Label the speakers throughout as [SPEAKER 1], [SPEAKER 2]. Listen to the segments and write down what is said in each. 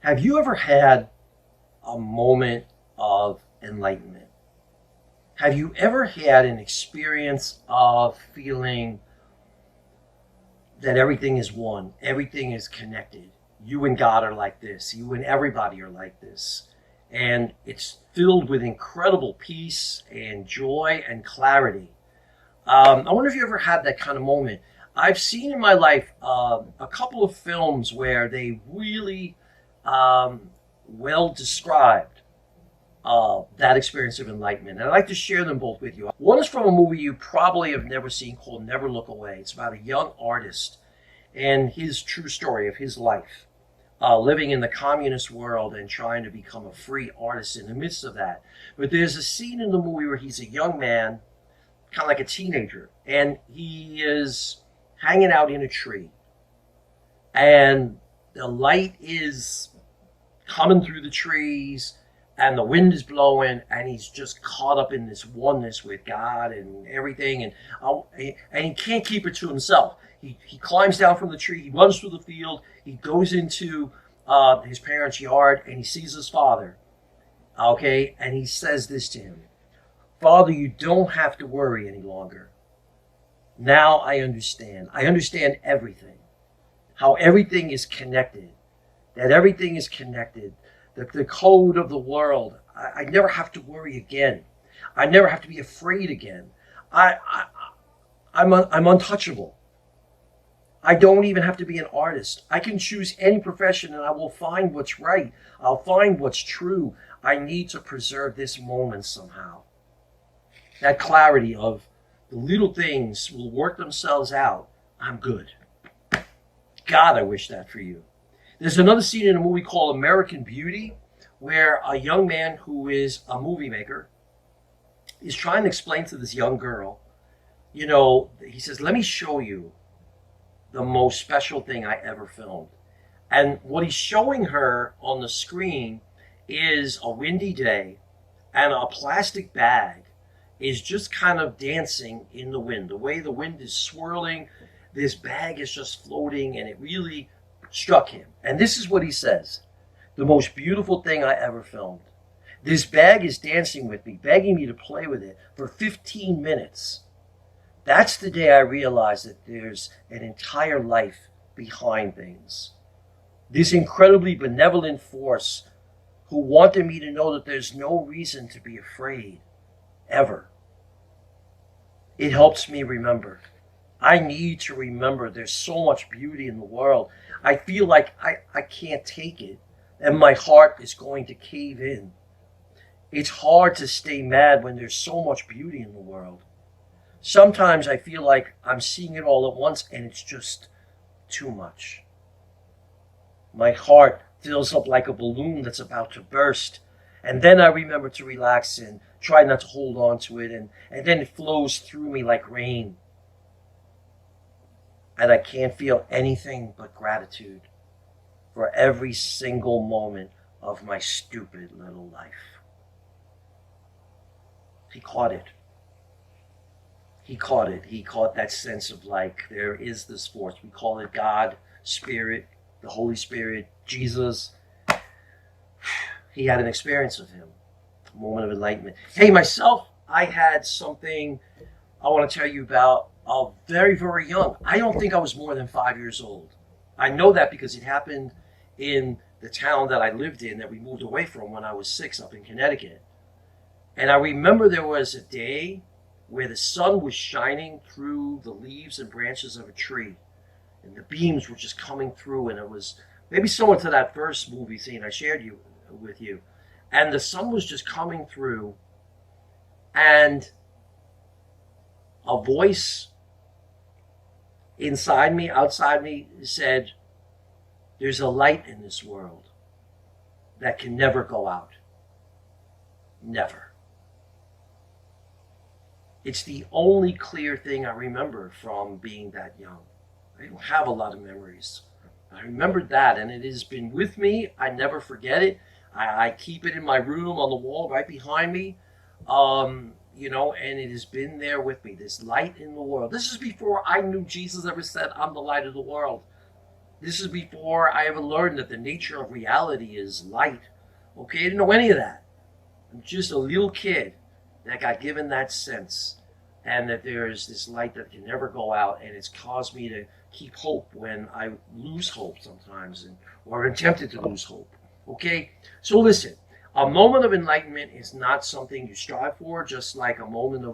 [SPEAKER 1] Have you ever had a moment of enlightenment? Have you ever had an experience of feeling that everything is one, everything is connected? You and God are like this, you and everybody are like this. And it's filled with incredible peace and joy and clarity. I wonder if you ever had that kind of moment. I've seen in my life a couple of films where they really well described that experience of enlightenment. And I'd like to share them both with you. One is from a movie you probably have never seen called Never Look Away. It's about a young artist and his true story of his life, living in the communist world and trying to become a free artist in the midst of that. But there's a scene in the movie where he's a young man, kind of like a teenager, and he is hanging out in a tree. And the light is coming through the trees, and the wind is blowing, and he's just caught up in this oneness with God and everything, and he can't keep it to himself. He climbs down from the tree, he runs through the field, he goes into his parents' yard, and he sees his father, okay, and he says this to him: "Father, you don't have to worry any longer. Now I understand. I understand everything, how everything is connected, that everything is connected. The code of the world. I never have to worry again. I never have to be afraid again. I'm untouchable. I don't even have to be an artist. I can choose any profession and I will find what's right. I'll find what's true. I need to preserve this moment somehow." That clarity of the little things will work themselves out. I'm good. God, I wish that for you. There's another scene in a movie called American Beauty where a young man who is a movie maker is trying to explain to this young girl, he says, "Let me show you the most special thing I ever filmed." And what he's showing her on the screen is a windy day, and a plastic bag is just kind of dancing in the wind. The way the wind is swirling, this bag is just floating, and it really struck him. And this is what he says: "The most beautiful thing I ever filmed. This bag is dancing with me, begging me to play with it for 15 minutes. That's the day I realized that there's an entire life behind things. This incredibly benevolent force who wanted me to know that there's no reason to be afraid, ever. It helps me remember. I need to remember there's so much beauty in the world. I feel like I can't take it, and my heart is going to cave in. It's hard to stay mad when there's so much beauty in the world. Sometimes I feel like I'm seeing it all at once, and it's just too much. My heart fills up like a balloon that's about to burst, and then I remember to relax and try not to hold on to it, and then it flows through me like rain. And I can't feel anything but gratitude for every single moment of my stupid little life." He caught it. He caught it. He caught that sense of like, there is this force. We call it God, Spirit, the Holy Spirit, Jesus. He had an experience of him, a moment of enlightenment. Hey, myself, I had something I want to tell you about very, very young. I don't think I was more than 5 years old. I know that because it happened in the town that I lived in that we moved away from when I was 6 up in Connecticut. And I remember there was a day where the sun was shining through the leaves and branches of a tree. And the beams were just coming through, and it was maybe similar to that first movie scene I shared with you. And the sun was just coming through, and a voice inside me, outside me, said, "There's a light in this world that can never go out. Never." It's the only clear thing I remember from being that young. I don't have a lot of memories. I remembered that, and it has been with me. I never forget it. I keep it in my room on the wall right behind me. And it has been there with me, this light in the world. This is before I knew Jesus ever said, "I'm the light of the world." This is before I ever learned that the nature of reality is light. Okay, I didn't know any of that. I'm just a little kid that got given that sense, and that there is this light that can never go out, and it's caused me to keep hope when I lose hope sometimes, or am tempted to lose hope. Okay, so listen, a moment of enlightenment is not something you strive for, just like a moment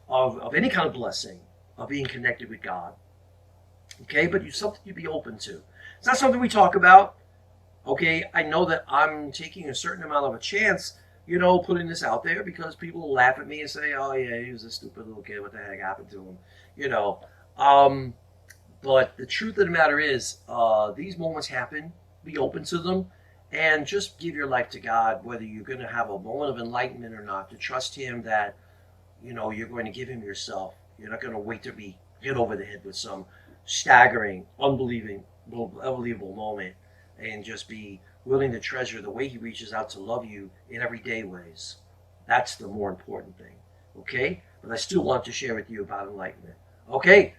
[SPEAKER 1] of any kind of blessing, of being connected with God. Okay, but it's something you be open to. It's not something we talk about. Okay, I know that I'm taking a certain amount of a chance, putting this out there, because people will laugh at me and say, "Oh yeah, he was a stupid little kid. What the heck happened to him?" You know. Um, but the truth of the matter is, these moments happen. Be open to them, and just give your life to God, whether you're going to have a moment of enlightenment or not. To trust Him that you're going to give Him yourself. You're not going to wait to be hit over the head with some staggering, unbelievable moment, and just be willing to treasure the way He reaches out to love you in everyday ways. That's the more important thing. Okay? But I still want to share with you about enlightenment. Okay?